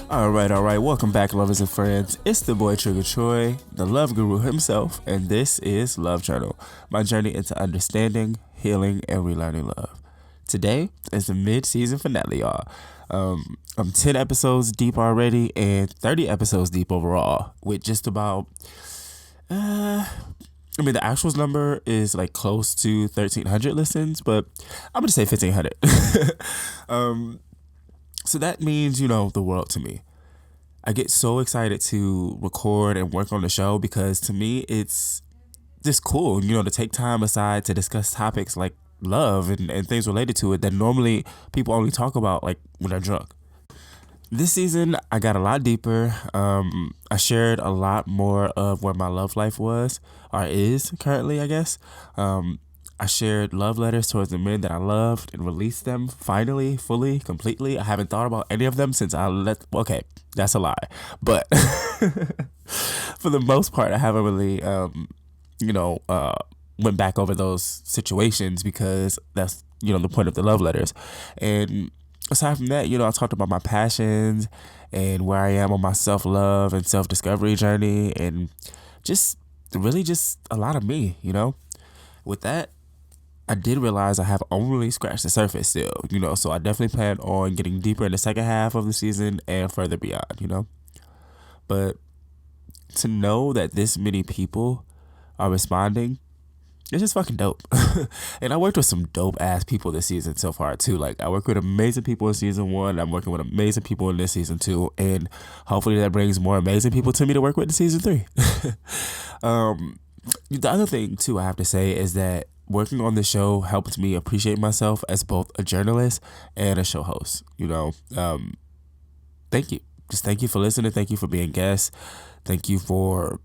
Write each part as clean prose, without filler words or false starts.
All right. Welcome back, lovers and friends. It's the boy Trigger Troy, the love guru himself, and this is Love Journal, my journey into understanding, healing, and relearning love. Today is the mid-season finale, y'all. I'm 10 episodes deep already and 30 episodes deep overall, with just about, the actual number is like close to 1,300 listens, but I'm going to say 1,500. So that means, the world to me. I get so excited to record and work on the show because to me it's just cool, to take time aside to discuss topics like love and things related to it that normally people only talk about like when they're drunk. This season, I got a lot deeper. I shared a lot more of where my love life was or is currently, I guess. I shared love letters towards the men that I loved and released them finally, fully, completely. I haven't thought about any of them since okay, that's a lie. But for the most part, I haven't really, went back over those situations because that's, the point of the love letters. And aside from that, I talked about my passions and where I am on my self-love and self-discovery journey and just really just a lot of me. With that, I did realize I have only scratched the surface still, so I definitely plan on getting deeper in the second half of the season and further beyond. But to know that this many people are responding, it's just fucking dope. And I worked with some dope ass people this season so far too. Like I worked with amazing people in season 1. I'm working with amazing people in this season 2, and hopefully that brings more amazing people to me to work with in season 3. The other thing too I have to say is that working on the show helped me appreciate myself as both a journalist and a show host. Thank you. Just thank you for listening. Thank you for being guests. Thank you for,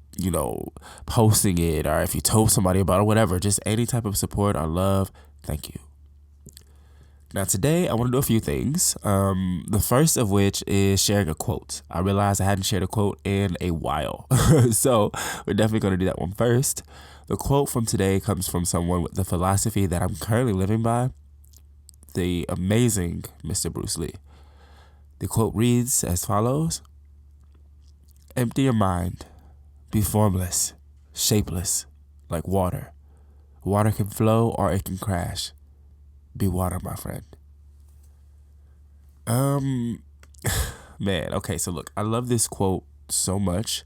posting it, or if you told somebody about it, whatever, just any type of support or love. Thank you. Now, today, I want to do a few things. The first of which is sharing a quote. I realized I hadn't shared a quote in a while. So, we're definitely going to do that one first. The quote from today comes from someone with the philosophy that I'm currently living by, the amazing Mr. Bruce Lee. The quote reads as follows: "Empty your mind. Be formless, shapeless, like water. Water can flow or it can crash. Be water, my friend." Um, Man, okay, so look, I love this quote so much.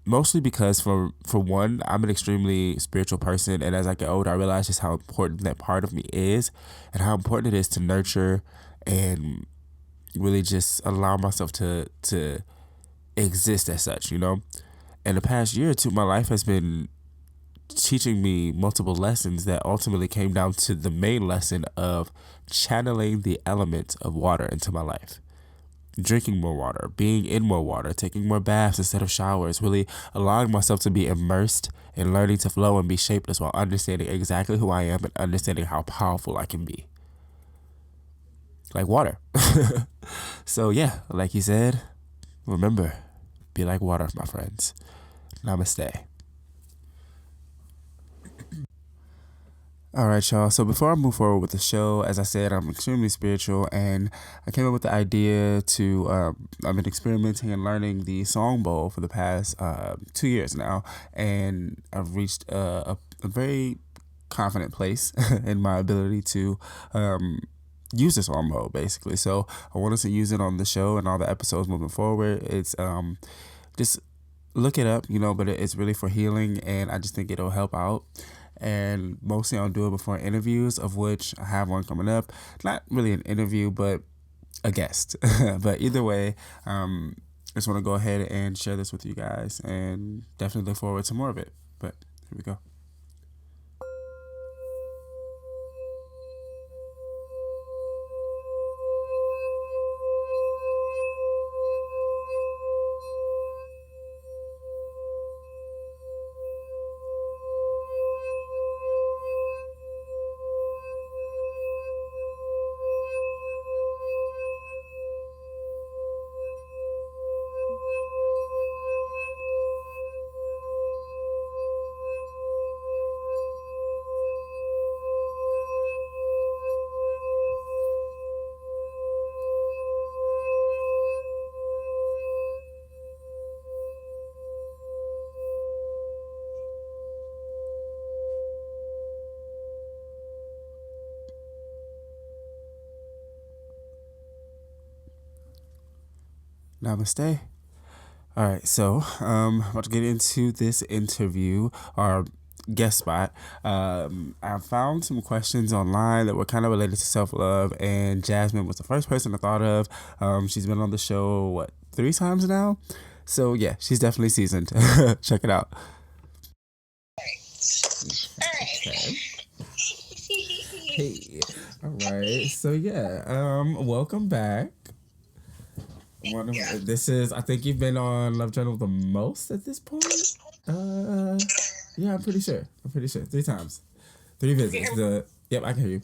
Mostly because for one, I'm an extremely spiritual person, and as I get older, I realize just how important that part of me is, and how important it is to nurture and really just allow myself to exist as such. And the past year or two, my life has been teaching me multiple lessons that ultimately came down to the main lesson of channeling the element of water into my life. Drinking more water, being in more water, taking more baths instead of showers, really allowing myself to be immersed and learning to flow and be shapeless while understanding exactly who I am and understanding how powerful I can be. Like water. So yeah, like he said, remember, be like water, my friends. Namaste. All right, y'all. So before I move forward with the show, as I said, I'm extremely spiritual, and I came up with the idea to. I've been experimenting and learning the Song Bowl for the past 2 years now, and I've reached a very confident place in my ability to use this Song Bowl, basically. So I wanted to use it on the show and all the episodes moving forward. It's just look it up, but it's really for healing, and I just think it'll help out. And mostly I'll do it before interviews, of which I have one coming up. Not really an interview, but a guest. But either way, I just want to go ahead and share this with you guys, and definitely look forward to more of it. But here we go. Namaste. All right, so about to get into this interview, our guest spot. I found some questions online that were kind of related to self love, and Jasmine was the first person I thought of. She's been on the show, what, 3 times now? So, yeah, she's definitely seasoned. Check it out. All right. Okay. Hey. All right. So, yeah, welcome back. This is, I think you've been on Love Journal the most at this point. Yeah, I'm pretty sure. 3 times, 3 visits. Yep, I can hear you.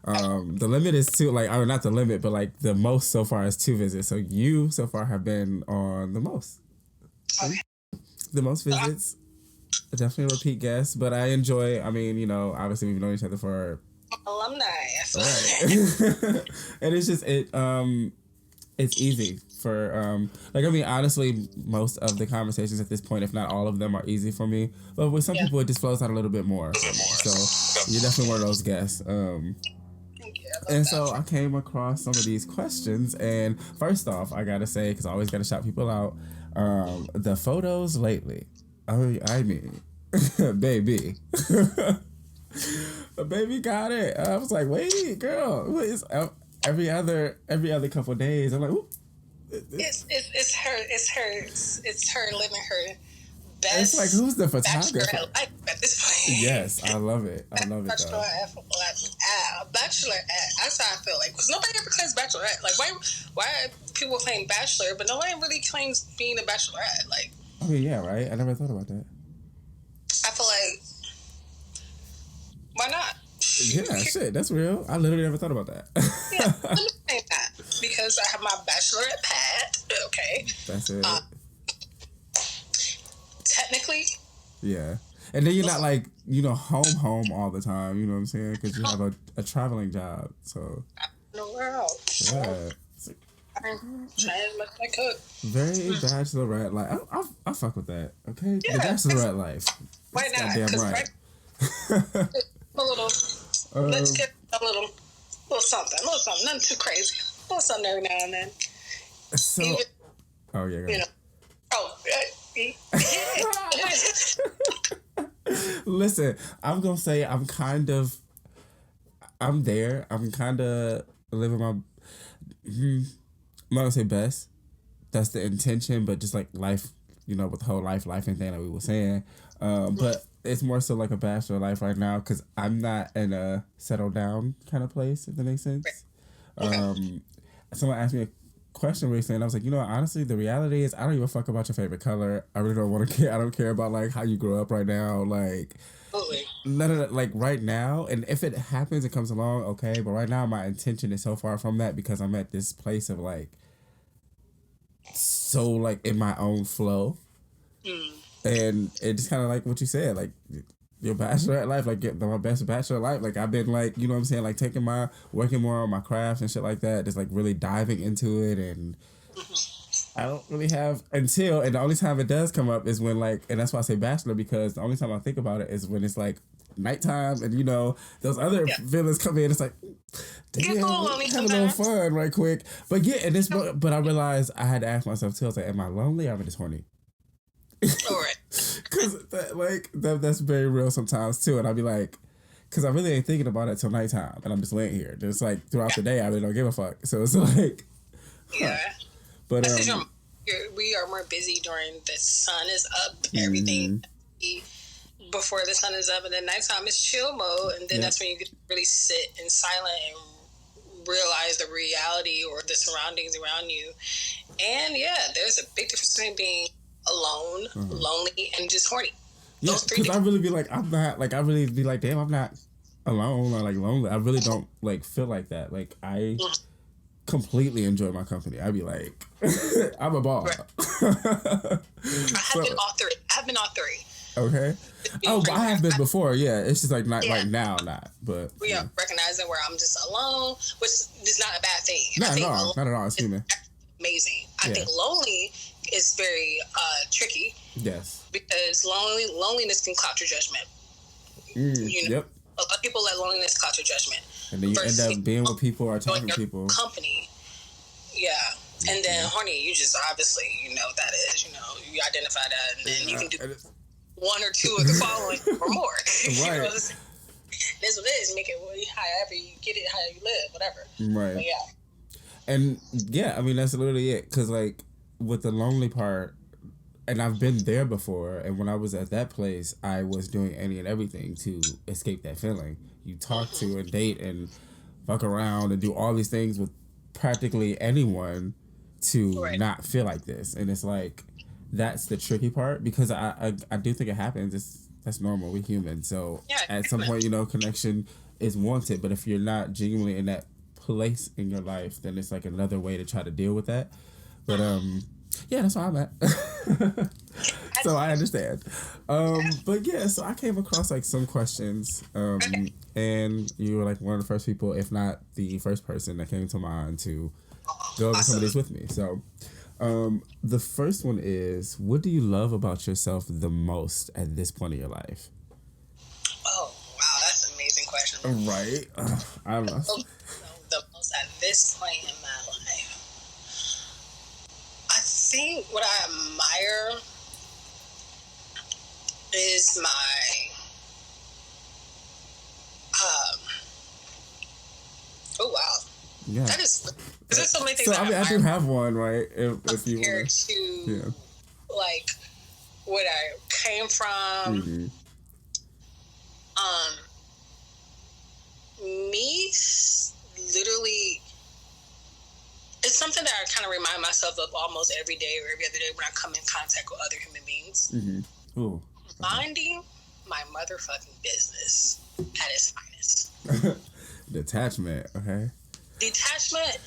The limit is 2. Like, or not the limit, but like the most so far is 2 visits. So you so far have been on the most. Okay. The most visits. Definitely a repeat guest, but I enjoy. I mean, you know, obviously we've known each other for alumni. Right. And it's just it's easy for like, I mean, honestly, most of the conversations at this point, if not all of them, are easy for me, but with some people it just flows out a little bit more. So you're definitely one of those guests. And so I came across some of these questions, and first off, I gotta say, because I always gotta shout people out, the photos lately, I mean baby. Baby got it. I was like, wait, girl, what is every other couple of days? I'm like, ooh. It's her living her best. It's like, who's the photographer? At this point. Yes, I love it. Though. Bachelorette. That's how I feel like, because nobody ever claims bachelorette. Like, why people claim bachelor, but nobody really claims being a bachelorette? Like, I mean, yeah, right. I never thought about that. I feel like, why not? Yeah, shit, that's real. I literally never thought about that. Yeah, let me say that, because I have my bachelorette pad. Okay, that's it. Technically, yeah, and then you're not like, you know, home all the time. You know what I'm saying? Because you have a traveling job, so nowhere else. Yeah. I'm trying as much as I could. Very bachelorette life. I fuck with that. Okay, yeah, the bachelorette life. Why not? Because right. A little. Let's get a little something. Nothing too crazy. A little something every now and then. So. Even, oh yeah. You know. Oh. Listen, I'm gonna say I'm there. I'm kind of living my. I'm not gonna say best. That's the intention, but just like life, you know, with the whole life and thing that we were saying. But it's more so like a bachelor life right now, because I'm not in a settle down kind of place, if that makes sense. Someone asked me a question recently, and I was like, you know, honestly, the reality is I don't even fuck about your favorite color. I really don't want to care. I don't care about like how you grew up right now. Like, none of that, like right now. And if it happens, it comes along, okay. But right now, my intention is so far from that, because I'm at this place of like, so like in my own flow. And it's kind of like what you said, like your bachelorette life, like my best bachelor life. Like I've been like, you know what I'm saying, like working more on my craft and shit like that. Just like really diving into it, and I don't really have and the only time it does come up is when like, and that's why I say bachelor, because the only time I think about it is when it's like nighttime, and you know those other villains come in. It's like, damn, have a little fun right quick. But yeah, and but I realized I had to ask myself too. I was like, am I lonely or am I just horny? Alright. Because that's very real sometimes too, and I'll be like, because I really ain't thinking about it till nighttime, and I'm just laying here. Just like throughout the day, I really don't give a fuck. So it's like, But we are more busy during the sun is up. Everything before the sun is up, and then nighttime is chill mode, and then that's when you get to really sit in silence and realize the reality or the surroundings around you. And there's a big difference between being alone, lonely, and just horny. Yeah, because I really be like, I'm not, like, I really be like, damn, I'm not alone or like lonely. I really don't like feel like that. Like I completely enjoy my company. I'd be like, I'm a ball. Right. I've been all three. Okay. Oh, I have been before. Yeah, it's just like not right now, but we are recognizing where I'm just alone, which is not a bad thing. Not at all. It's human. Amazing. I think lonely is very tricky. Yes. Because loneliness can cloud your judgment. You know, a lot of people let loneliness cloud your judgment. And then you end up being with people or talking to people. Company. Yeah. And then horny, you just obviously, you know what that is. You know, you identify that, and then you can do one or two of the following or more. Right. You know what I'm saying? This what it is. Make it however you get it, how you live, whatever. Right. But yeah. And yeah, I mean, that's literally it. Because, like, with the lonely part, and I've been there before, and when I was at that place, I was doing any and everything to escape that feeling. You talk to and date and fuck around and do all these things with practically anyone to not feel like this. And it's like, that's the tricky part, because I do think it happens. That's normal. We're human. So at some point, you know, connection is wanted. But if you're not genuinely in that place in your life, then it's like another way to try to deal with that. But yeah, that's where I'm at. So I understand. But yeah, so I came across like some questions, and you were like one of the first people, if not the first person that came to mind to go over some of these with me. So the first one is, what do you love about yourself the most at this point in your life? Oh, wow, that's an amazing question. Right. I don't know. The most at this point in my life, I think what I admire is my oh wow, yeah, that is, there's so many things. So I mean, I do have one, right? If you compared to like what I came from, me literally, it's something that I kind of remind myself of almost every day or every other day when I come in contact with other human beings. Ooh. Minding my motherfucking business at its finest. Detachment, okay. Detachment,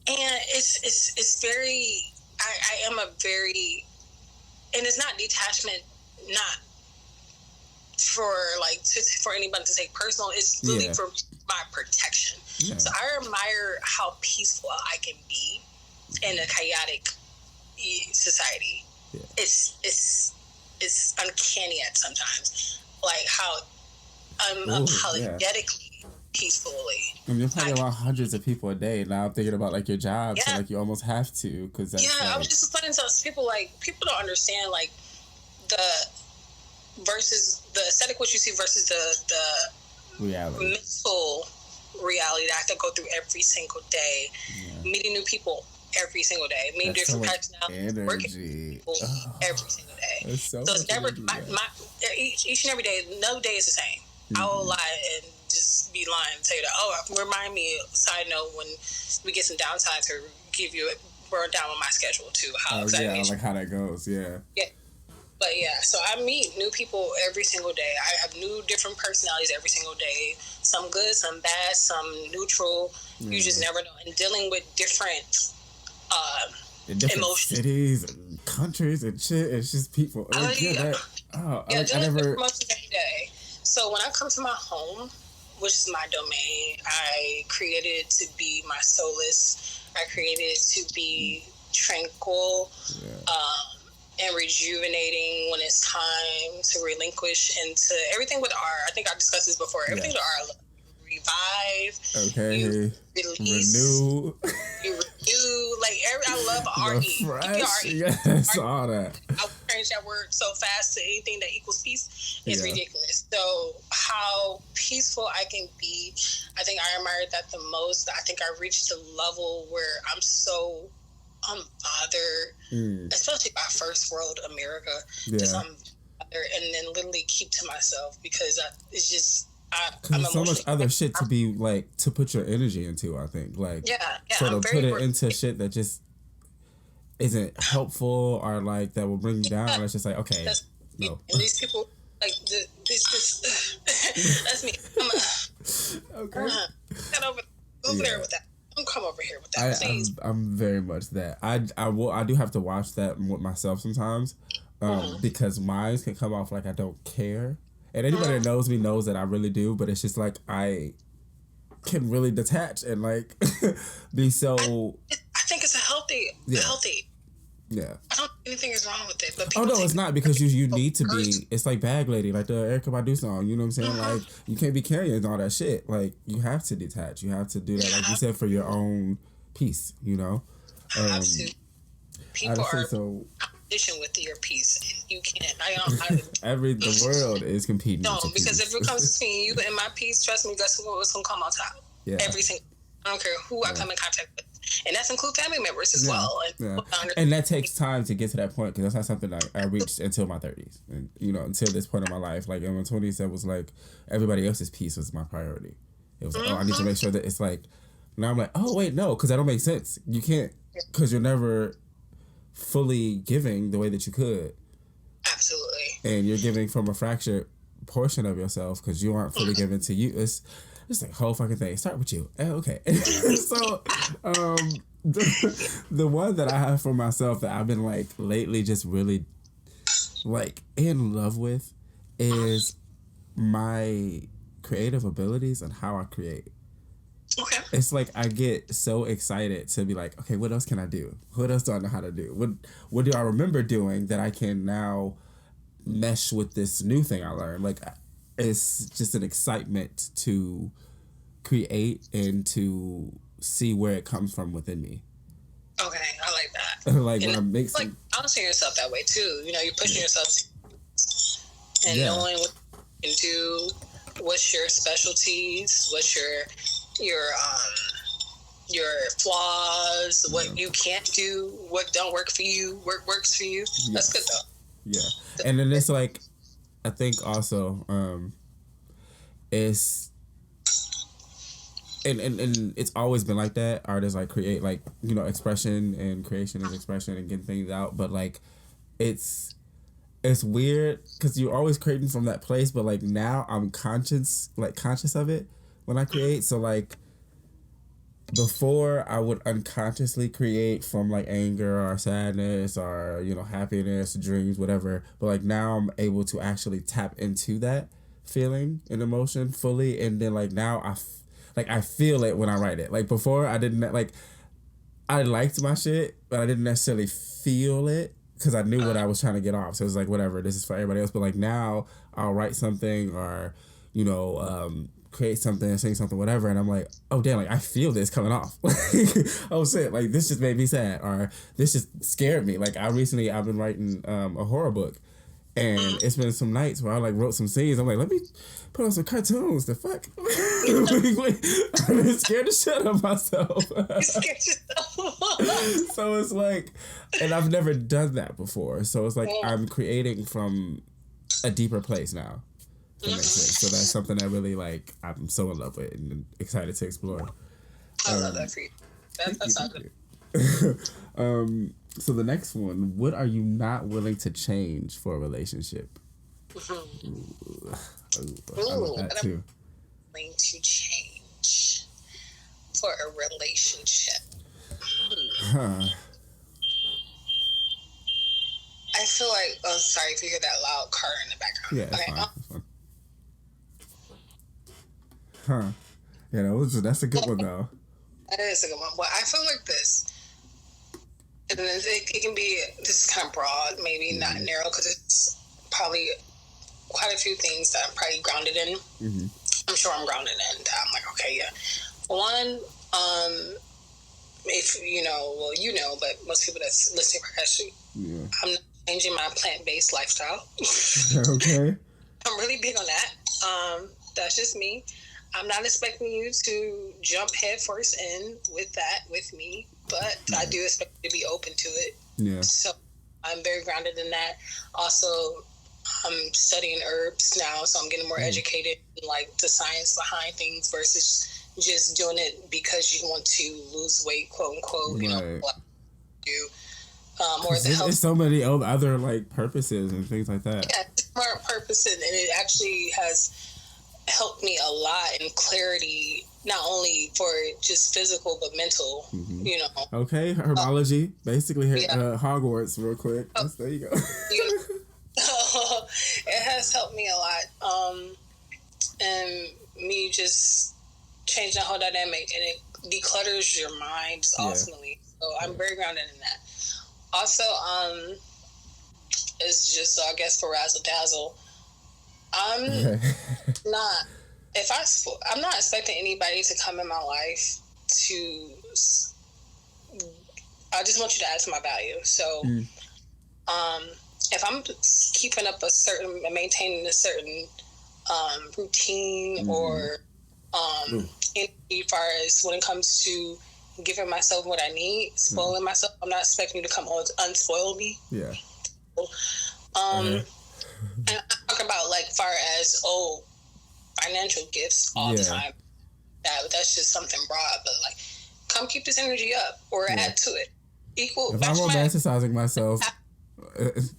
and it's very. I am a very, and it's not detachment, not for like for anybody to take personal. It's really for my protection. Yeah. So I admire how peaceful I can be in a chaotic society. Yeah. It's uncanny at sometimes, like how unapologetically peacefully. And you're probably around hundreds of people a day. Now I'm thinking about like your job, so like you almost have to, because that's I was just explaining to people, like, people don't understand like the aesthetic what you see versus the reality, mental reality that I have to go through every single day, meeting new people every single day, meeting different personalities, working with people every single day. So it's never each and every day. No day is the same. I will lie and just be lying and tell you that. Oh, remind me. Side note: when we get some downtime, to give you a burn down on my schedule too. How like how that goes. Yeah. But yeah, so I meet new people every single day. I have new different personalities every single day. Some good, some bad, some neutral. You just never know. And dealing with different emotions, cities and countries and shit. It's just people. I never. Emotions every day. So when I come to my home, which is my domain, I created to be my solace. I created to be tranquil. And rejuvenating when it's time to relinquish into everything with art. I think I discussed this before. Everything with art, revive. Okay. You release. Renew. You renew. Like I love art. Yes, all that. I change that word so fast to anything that equals peace. It's ridiculous. So how peaceful I can be, I think I admired that the most. I think I reached a level where I'm so unbothered, especially by first world America. Just unbothered, and then literally keep to myself, because it's just I'm so much other shit to be like to put your energy into. I think like so to put it into shit that just isn't helpful or like that will bring you down. It's just like no. And these people like this. That's me. Get over there with that. Don't come over here with that. I'm very much that. I do have to watch that with myself sometimes, because mine can come off like I don't care, and anybody that knows me knows that I really do. But it's just like I can really detach and like be so. I think it's a healthy. Yeah. I don't think anything is wrong with it, but no, it's not, because you need to be. It's like Bag Lady, like the Erykah Badu song. You know what I'm saying? Like you can't be carrying all that shit. Like you have to detach. You have to do that, like you said, for your own peace. You know. have to. People are competition with your peace. You can't. The world is competing. No, because if it comes between you and my peace, trust me, guess what's gonna come on top? Yeah. Everything. I don't care who I come in contact with, and that's include family members as well. And that takes time to get to that point, because that's not something I reached until my 30s, and until this point in my life. Like in my 20s, that was like everybody else's peace was my priority. It was like, I need to make sure that it's like. Now I'm like, oh wait, no, because that don't make sense. You can't, because you're never fully giving the way that you could. Absolutely. And you're giving from a fractured portion of yourself because you aren't fully given to you. It's like a whole fucking thing. Start with you. Okay. So, the one that I have for myself that I've been like lately just really like in love with is my creative abilities and how I create. Okay. It's like I get so excited to be like, okay, what else can I do? What else do I know how to do? What do I remember doing that I can now mesh with this new thing I learned? Like, it's just an excitement to create and to see where it comes from within me. Okay, I like that. Like and when I make like balancing yourself that way too. You're pushing yourself and knowing what you can do. What's your specialties? What's your flaws, what you can't do, what don't work for you, works for you. That's good though. Yeah. And then it's like, I think also, it's, and it's always been like that. Artists like create like, expression and creation is expression and getting things out. But like, it's weird because you're always creating from that place. But like now I'm conscious of it when I create. So like before I would unconsciously create from like anger or sadness or happiness, dreams, whatever, but like now I'm able to actually tap into that feeling and emotion fully, and then like now I feel it when I write it. Like before I didn't, like I liked my shit but I didn't necessarily feel it because I knew what I was trying to get off, so it was like whatever, this is for everybody else. But like now I'll write something or create something, sing something, whatever, and I'm like, oh damn, like I feel this coming off. Oh shit, like this just made me sad, or this just scared me. Like I've been writing a horror book, and it's been some nights where I like wrote some scenes. I'm like, let me put on some cartoons. The fuck, I've been scared the shit out of myself. So it's like, and I've never done that before. So it's like I'm creating from a deeper place now. That makes sense. So that's something that really like I'm so in love with and excited to explore. I love that for you. That's not good. So the next one, what are you not willing to change for a relationship? Ooh, I love that too. Willing to change for a relationship. Huh. I feel like, oh, sorry if you hear that loud car in the background. Yeah, it's fine. It's fine. Huh. Yeah, that's a good one, though. That is a good one. Well, I feel like this. And then it can be, this is kind of broad, maybe not narrow, because it's probably quite a few things that I'm probably grounded in. Mm-hmm. I'm sure I'm grounded in. I'm like, okay, yeah. One, if but most people that's listening to I'm not changing my plant-based lifestyle. Okay. I'm really big on that. That's just me. I'm not expecting you to jump headfirst in with me, but I do expect you to be open to it. Yeah. So I'm very grounded in that. Also, I'm studying herbs now, so I'm getting more educated in like the science behind things versus just doing it because you want to lose weight, quote unquote. Right. What do. Or the there's so many other like purposes and things like that. Yeah, smart purposes, and it actually has helped me a lot in clarity, not only for just physical but mental. Mm-hmm. Okay, herbology, basically Hogwarts, real quick. There you go. It has helped me a lot, and me just changing the whole dynamic, and it declutters your mind ultimately. So I'm very grounded in that. Also, it's just, I guess, for razzle dazzle. I'm not expecting anybody to come in my life to. I just want you to add to my value. So, if I'm keeping up maintaining a certain routine or as far as when it comes to giving myself what I need, spoiling myself, I'm not expecting you to come on unspoil me. Yeah. And I talk about like far as financial gifts all the time. That's just something broad, but like, come keep this energy up or add to it. Equal. If I'm romanticizing myself,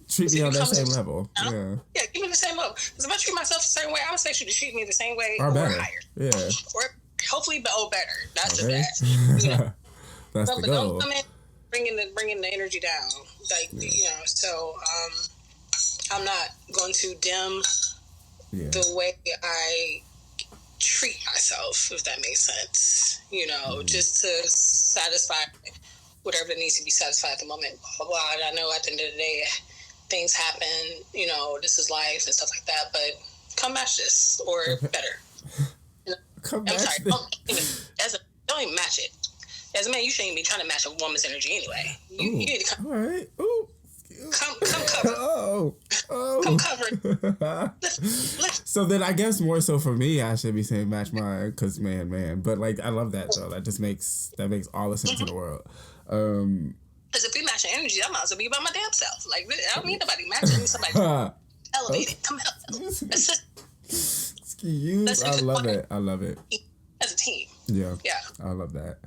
treat me on that same level. Yeah, give me the same level. Because if I treat myself the same way, I would expect you to treat me the same way or better. Higher. Yeah. Or hopefully, better. That's the best. You know? That's the goal. Don't come in bringing the energy down. Like, you know, so I'm not going to dim the way I treat myself, if that makes sense. You know, just to satisfy whatever needs to be satisfied at the moment. Blah, blah, blah. And I know at the end of the day, things happen. You know, this is life and stuff like that. But come match this or better. You know? Come match this. Don't even match it. As a man, you shouldn't be trying to match a woman's energy anyway. You need to come. All right. Ooh. Come cover. Come cover. So then I guess more so for me, I should be saying match mine because man. But like, I love that though. That makes all the sense in the world. Because if we match energy, I might as well be by my damn self. Like, I don't need nobody matching me. Somebody elevated. Come help. Excuse. I love it. As a team. Yeah. I love that.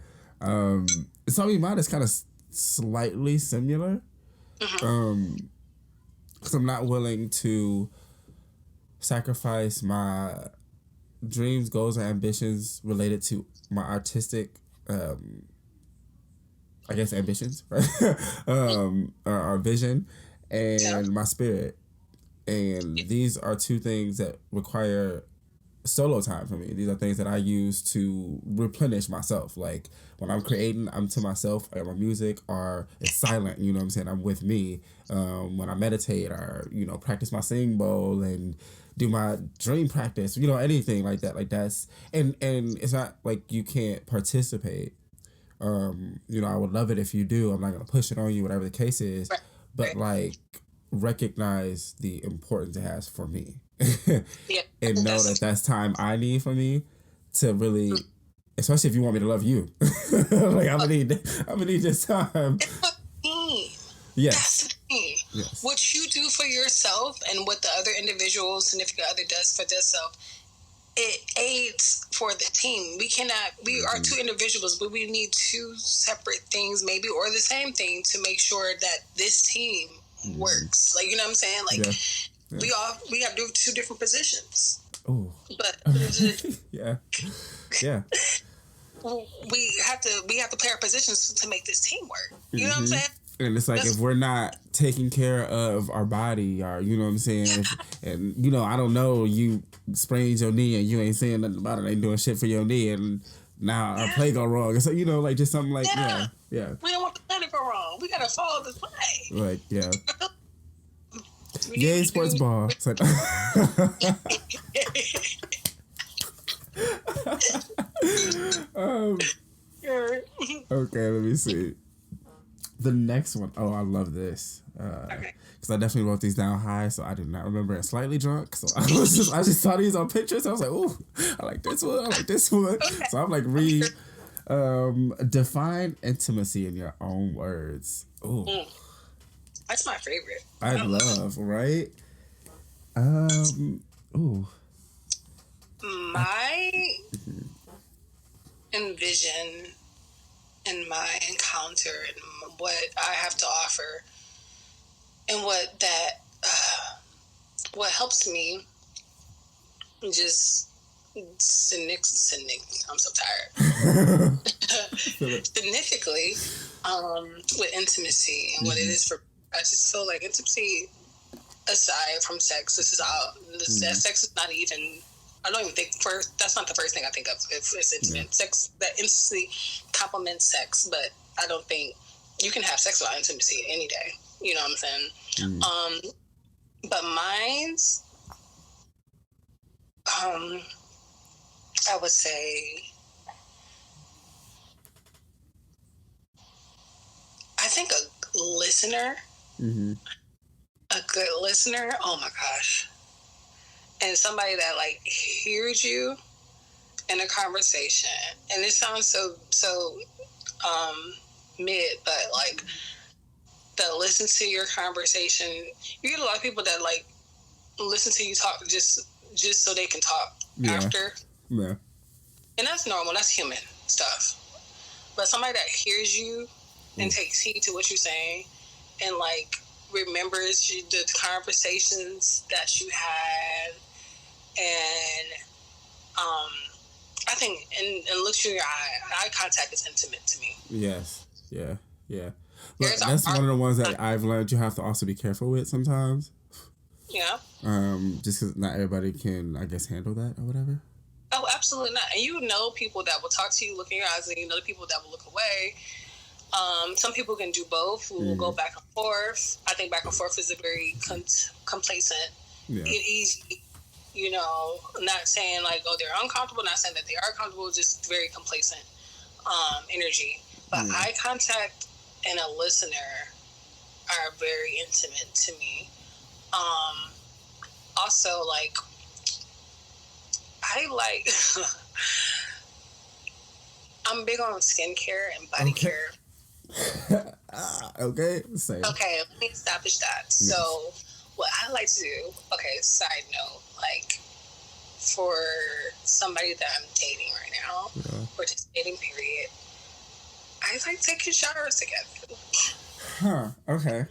So I mean, mine is kind of slightly similar. Because I'm not willing to sacrifice my dreams, goals, and ambitions related to my artistic, I guess, ambitions, right? Our vision and my spirit. And these are two things that require solo time for me. These are things that I use to replenish myself. Like when I'm creating, I'm to myself, or my music, or it's silent, you know what I'm saying? I'm with me. When I meditate or, you know, practice my sing bowl and do my dream practice, you know, anything like that. Like that's, and it's not like you can't participate. You know, I would love it if you do. I'm not going to push it on you, whatever the case is. Right. But like, recognize the importance it has for me. And know that that's time I need for me to really, especially if you want me to love you. Like I'm gonna need this time. Yes. That's the thing. Yes. What you do for yourself and what the other individual, significant other does for themselves, it aids for the team. We are two individuals, but we need two separate things, maybe, or the same thing to make sure that this team works. Like, you know what I'm saying? Like, we have two different positions. Oh. But yeah. we have to play our positions to make this team work. You know what I'm saying? And it's like, if we're not taking care of our body, or, you know what I'm saying? And, you know, I don't know, you sprained your knee and you ain't saying nothing about it, ain't doing shit for your knee, and now our play go wrong. So, you know, like, just something like, yeah. We don't want the play to go wrong. We got to follow the play. Like, yeah. Yay, sports ball. It's like, okay, let me see. The next one. Oh, I love this. Because I definitely wrote these down high, so I did not remember it. Slightly drunk, so I just saw these on pictures. I was like, ooh, I like this one. I like this one. Okay. So I'm like, define intimacy in your own words. Ooh. That's my favorite. I love, right? Ooh. My envision and my encounter and what I have to offer and what helps me just I'm so tired. Significantly, with intimacy and what it is for, I just feel like intimacy, aside from sex, this is all. Sex is not even. I don't even think first. That's not the first thing I think of. If it's intimate sex, that intimacy complements sex, but I don't think you can have sex without intimacy any day. You know what I'm saying? But mine's, I would say, I think a listener, a good listener, oh my gosh. And somebody that like hears you in a conversation. And it sounds so mid, but like that listen to your conversation. You get a lot of people that like listen to you talk just so they can talk after. Yeah. And that's normal. That's human stuff. But somebody that hears you and takes heed to what you're saying and like remembers the conversations that you had, and I think and looks you in your eye contact is intimate to me. Yes. Yeah. But that's one of the ones that I've learned you have to also be careful with sometimes. Yeah. Just because not everybody can, I guess, handle that or whatever. Oh, absolutely not. And you know people that will talk to you, look in your eyes, and you know the people that will look away. Some people can do both. We will go back and forth. I think back and forth is a very complacent, easy, you know, not saying like, oh, they're uncomfortable, not saying that they are comfortable, just very complacent energy. But eye contact and a listener are very intimate to me. Also, like, I like, I'm big on skincare and body care. Okay, same. Okay, let me establish that. Yes. So, what I like to do, side note, like, for somebody that I'm dating right now, or just dating period, I like taking showers together. Huh, okay.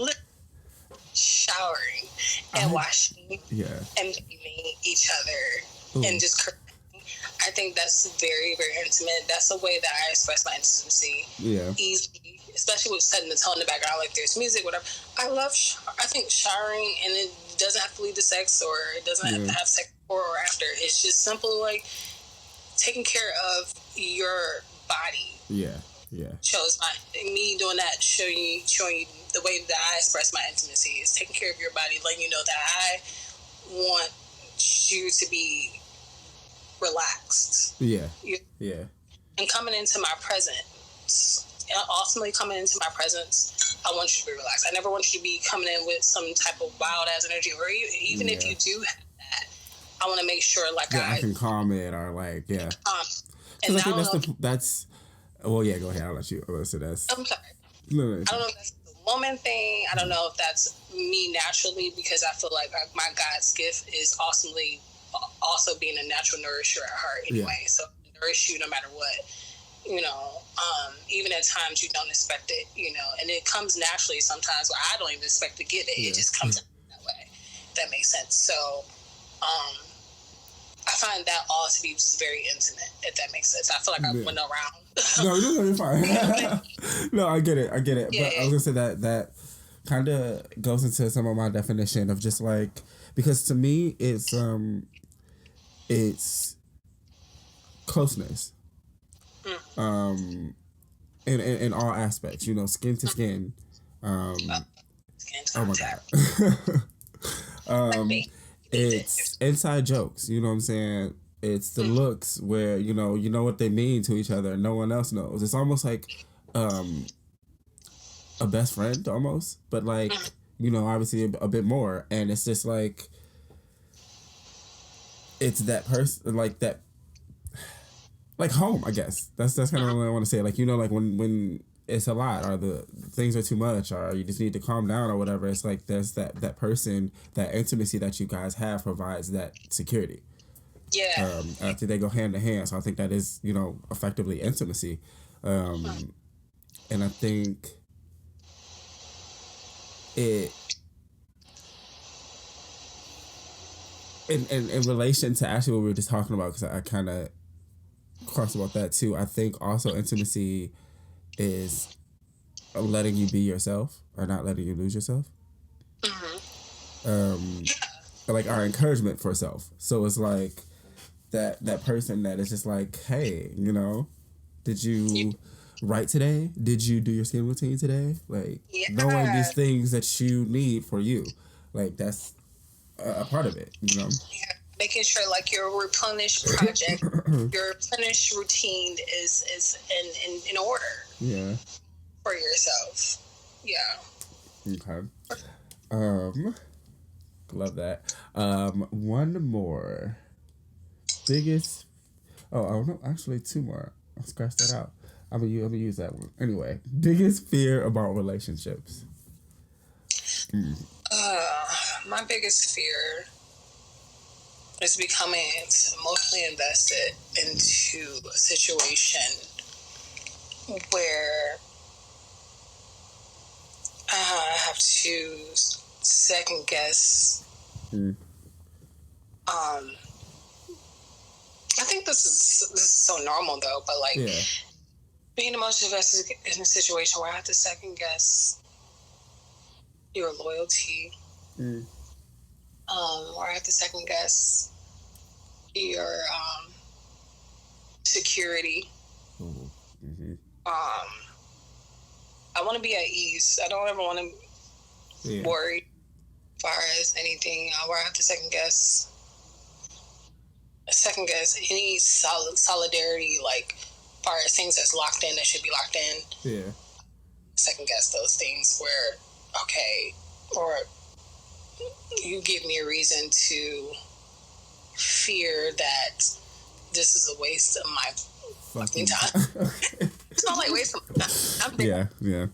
Showering and washing and bathing each other and just curling. I think that's very, very intimate. That's a way that I express my intimacy easily, especially with setting the tone in the background, like there's music, whatever. I think showering, and it doesn't have to lead to sex, or it doesn't have to have sex before or after. It's just simple, like, taking care of your body. Shows me doing that, showing you the way that I express my intimacy is taking care of your body, letting you know that I want you to be relaxed. And coming into my presence, ultimately coming into my presence, I want you to be relaxed. I never want you to be coming in with some type of wild ass energy, or even if you do have that, I want to make sure like I can calm it, or like and I think that's well, go ahead. I'll let you. I'm sorry. No. I don't know if that's the woman thing. I don't know if that's me naturally, because I feel like my God's gift is also being a natural nourisher at heart anyway. So nourish you no matter what, you know, even at times you don't expect it, you know, and it comes naturally sometimes where I don't even expect to get it. It just comes out that way. If that makes sense. So, I find that all to be just very intimate, if that makes sense. I feel like I went around. No, you're fine. No, I get it. But I was going to say that kind of goes into some of my definition of just like, because to me it's closeness. In all aspects, you know, skin to skin. Oh my God. It's inside jokes, you know what I'm saying? It's the looks where, you know what they mean to each other and no one else knows. It's almost like a best friend almost, but like, you know, obviously a bit more. And it's just like, it's that person, like that, like home, I guess. That's kind of what I want to say. Like, you know, like when it's a lot, or the things are too much, or you just need to calm down or whatever. It's like there's that person, that intimacy that you guys have provides that security. I think they go hand in hand. So I think that is, you know, effectively intimacy. And I think it, in relation to actually what we were just talking about, because I kind of crossed about that too. I think also intimacy is letting you be yourself, or not letting you lose yourself. Like our encouragement for self. So it's like that person that is just like, hey, you know, did you write today? Did you do your skin routine today? Like knowing these things that you need for you, like that's a part of it, you know. Making sure like your replenished project, your replenished routine is in order. For yourself. Yeah. Okay. Love that. One more. Biggest. Oh no, actually two more. I'll scratch that out. I'm gonna use that one anyway. Biggest fear about relationships. My biggest fear is becoming emotionally invested into a situation where I have to second guess. Mm. I think this is so normal though, but like being emotionally invested in a situation where I have to second guess your loyalty, or I have to second guess your security. Mm-hmm. I want to be at ease. I don't ever want to worry as far as anything where I have to second guess any solidarity, like as far as things that's locked in that should be locked in. Yeah. Second guess those things where, okay, or you give me a reason to fear that this is a waste of my fucking time. It's not like waste of my time. Yeah.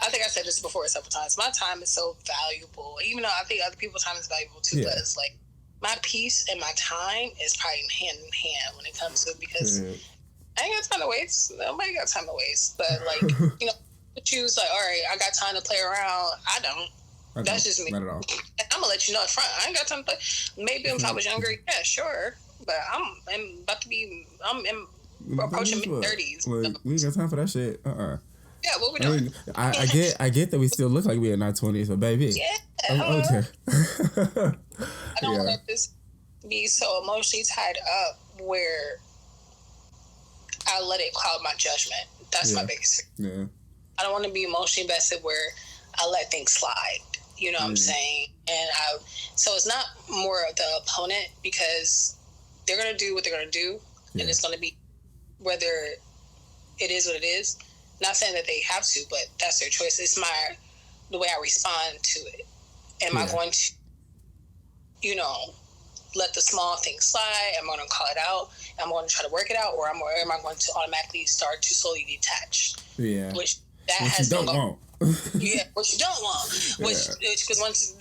I think I said this before several times. My time is so valuable, even though I think other people's time is valuable too. But it's like my peace and my time is probably hand in hand when it comes to it, because I ain't got time to waste. Nobody got time to waste. But like, you know, choose like, all right, I got time to play around. I don't. That's just me. Not at all. And I'm gonna let you know up front. I ain't got time to play. Maybe if I was younger, yeah, sure. But I'm about to be. I'm approaching mid-30s. Like, we ain't got time for that shit. Yeah, what we doing? I get that we still look like we in our 20s, but baby, I'm older. I don't let this be so emotionally tied up where I let it cloud my judgment. That's my biggest thing. Yeah. I don't want to be emotionally invested where I let things slide. You know what I'm saying? And so it's not more of the opponent, because they're gonna do what they're gonna do, and it's gonna be whether it is what it is. Not saying that they have to, but that's their choice. It's the way I respond to it. Am I going to, you know, let the small things slide? Am I going to call it out? Am I going to try to work it out? Or am I going to automatically start to slowly detach? Yeah. Which you don't want. Yeah, what you don't want. Because once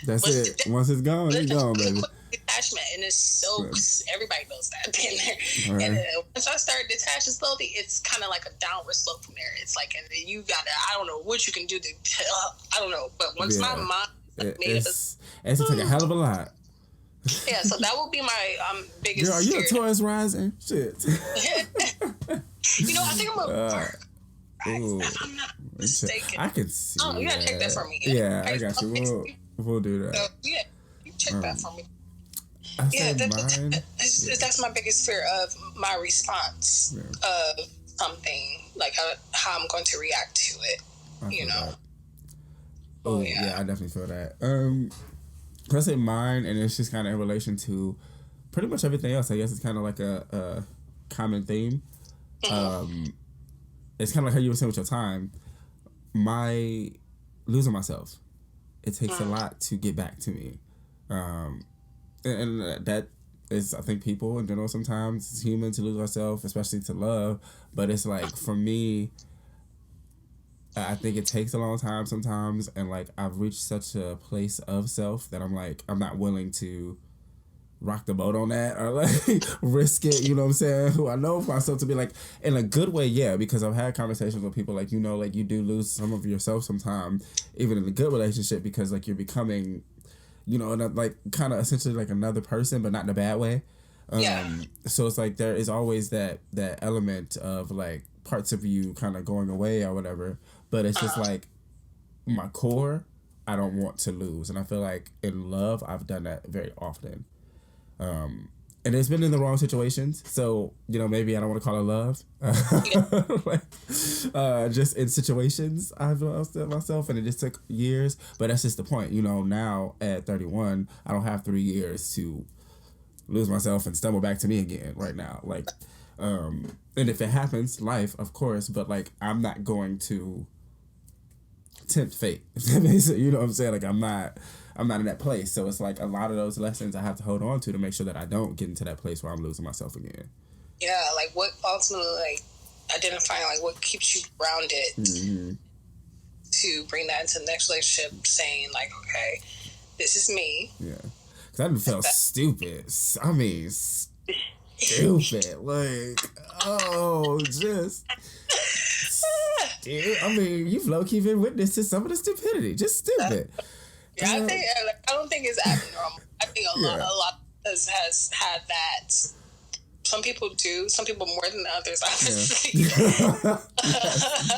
that's it. Once it's gone, it's gone, baby. Detachment, and it's so everybody knows that. Been there. Right. And once I start detaching slowly, it's kind of like a downward slope from there. It's like, and then you gotta, I don't know what you can do to, I don't know, but once my mind it's gonna take a hell of a lot. Yeah, so that will be my biggest. Girl, are you a Taurus rising? Shit. You know, I think I'm a. I'm not mistaken. I can see. Oh, you gotta check that for me. Yeah, I got you. We'll do that. Yeah, you check that for me. Mine. That's my biggest fear of my response of something, like how I'm going to react to it. You know. That. Oh yeah, I definitely feel that. I say mine, and it's just kind of in relation to pretty much everything else. I guess it's kind of like a common theme. It's kind of like how you were saying with your time. My losing myself, it takes a lot to get back to me, and that is, I think, people in general sometimes it's human to lose ourselves, especially to love. But it's like for me, I think it takes a long time sometimes, and like I've reached such a place of self that I'm like, I'm not willing to rock the boat on that or like risk it, you know what I'm saying? Who I know myself to be like, in a good way, yeah, because I've had conversations with people like, you know, like you do lose some of yourself sometimes, even in a good relationship, because like you're becoming, you know, like kind of essentially like another person, but not in a bad way. So it's like there is always that element of like parts of you kind of going away or whatever, but it's just like my core, I don't want to lose. And I feel like in love, I've done that very often. And it's been in the wrong situations, so you know, maybe I don't want to call it love. Like, just in situations I've lost myself, and it just took years. But that's just the point, you know. Now at 31, I don't have 3 years to lose myself and stumble back to me again. Right now, like, and if it happens, life, of course. But like, I'm not going to tempt fate. You know what I'm saying? Like I'm not in that place. So it's like a lot of those lessons I have to hold on to make sure that I don't get into that place where I'm losing myself again. Yeah, like what ultimately, like identifying like what keeps you grounded to bring that into the next relationship, saying like, okay, this is me. Yeah, because I didn't feel stupid. I mean, stupid. Like, oh, just. Dude, I mean, you've low-key been witness to some of the stupidity. Just stupid. Yeah, I don't think it's abnormal. I think a lot has had that. Some people do. Some people more than others, obviously.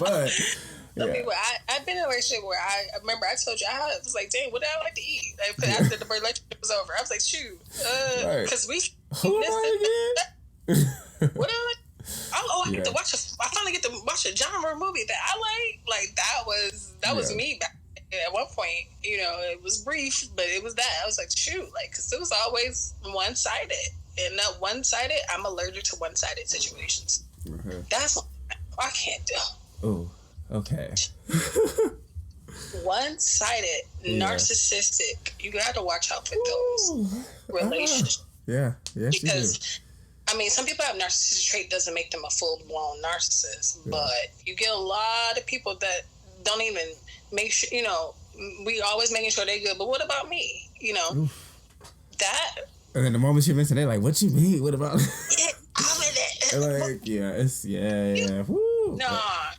But some people. I've been in a relationship where I remember I told you I was like, "Dang, what did I like to eat?" Like, after the relationship was over, I was like, "Shoot," because who am I again? What I like. I get to watch I finally get to watch a genre movie that I like. Like that was me back at one point. You know, it was brief, but it was that. I was like, shoot, like, because it was always one-sided, and that one-sided. I'm allergic to one-sided situations. That's what I can't do. Oh, okay. One-sided, narcissistic. You got to watch out for those relationships. Yeah, because. I mean, some people have narcissistic trait doesn't make them a full-blown narcissist, but you get a lot of people that don't even make sure, you know, we always making sure they're good, but what about me? You know, that. And then the moment you mention it, like, what you mean? What about? Yeah, I'm in it. Like, Woo. Nah,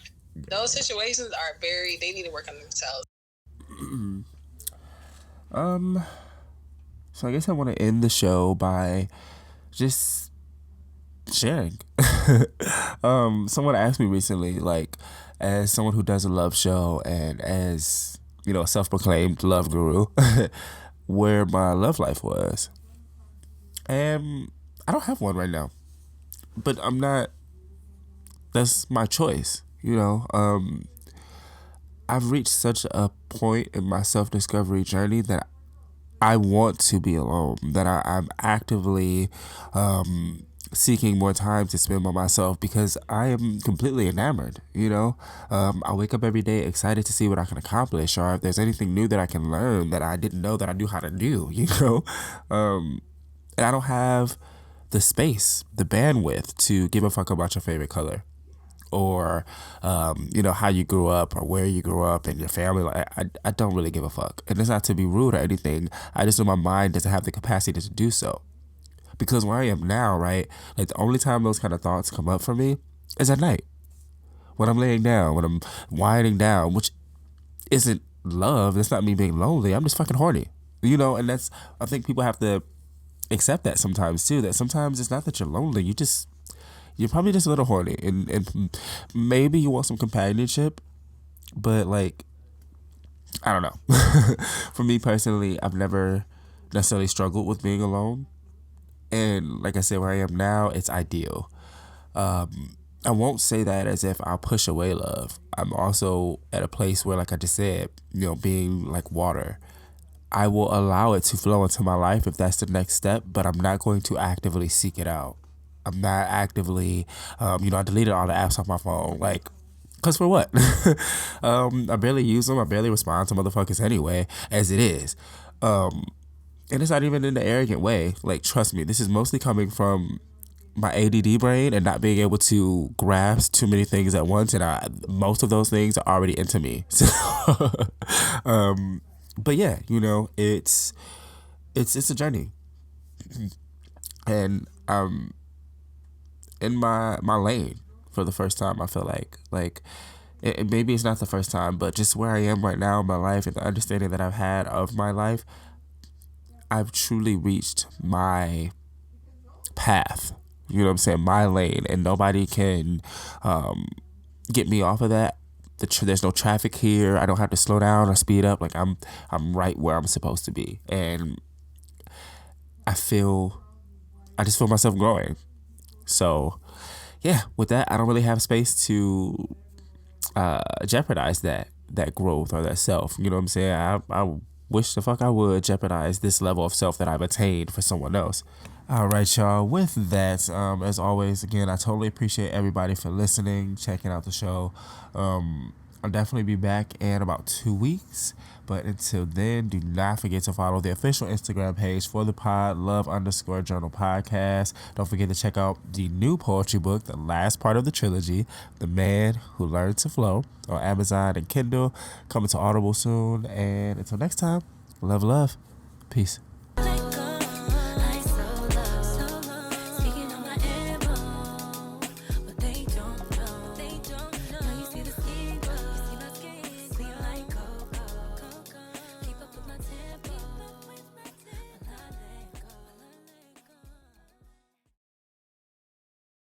those situations are they need to work on themselves. So I guess I want to end the show by just sharing. Someone asked me recently, like, as someone who does a love show and as, you know, a self-proclaimed love guru, where my love life was. And I don't have one right now. But that's my choice, you know. I've reached such a point in my self-discovery journey that I want to be alone, that I'm actively seeking more time to spend by myself because I am completely enamored, you know. I wake up every day excited to see what I can accomplish, or if there's anything new that I can learn that I didn't know that I knew how to do, you know. And I don't have the space, the bandwidth to give a fuck about your favorite color, or you know, how you grew up or where you grew up and your family. Like, I don't really give a fuck. And it's not to be rude or anything. I just know my mind doesn't have the capacity to do so. Because where I am now, right, like the only time those kind of thoughts come up for me is at night. When I'm laying down, when I'm winding down, which isn't love. It's not me being lonely. I'm just fucking horny. You know, and that's, I think people have to accept that sometimes too, that sometimes it's not that you're lonely. You're probably just a little horny, and maybe you want some companionship, but like, I don't know. For me personally, I've never necessarily struggled with being alone. And like I said, where I am now, it's ideal. I won't say that as if I'll push away love. I'm also at a place where, like I just said, you know, being like water, I will allow it to flow into my life if that's the next step, but I'm not going to actively seek it out. I'm not actively, you know, I deleted all the apps off my phone. Like, because for what? I barely use them. I barely respond to motherfuckers anyway, as it is. And it's not even in an arrogant way. Like, trust me, this is mostly coming from my ADD brain and not being able to grasp too many things at once. And most of those things are already into me. So, but yeah, you know, it's a journey. And in my lane for the first time. I feel like maybe it's not the first time, but just where I am right now in my life and the understanding that I've had of my life, I've truly reached my path. You know what I'm saying? My lane, and nobody can get me off of that. There's no traffic here. I don't have to slow down or speed up. Like I'm right where I'm supposed to be, and I just feel myself growing. So yeah, with that, I don't really have space to jeopardize that growth or that self. You know what I'm saying? I wish the fuck I would jeopardize this level of self that I've attained for someone else. All right, y'all. With that, as always, again, I totally appreciate everybody for listening, checking out the show. I'll definitely be back in about 2 weeks. But until then, do not forget to follow the official Instagram page for the pod, love_journal podcast. Don't forget to check out the new poetry book, the last part of the trilogy, The Man Who Learned to Flow, on Amazon and Kindle, coming to Audible soon. And until next time, love. Peace.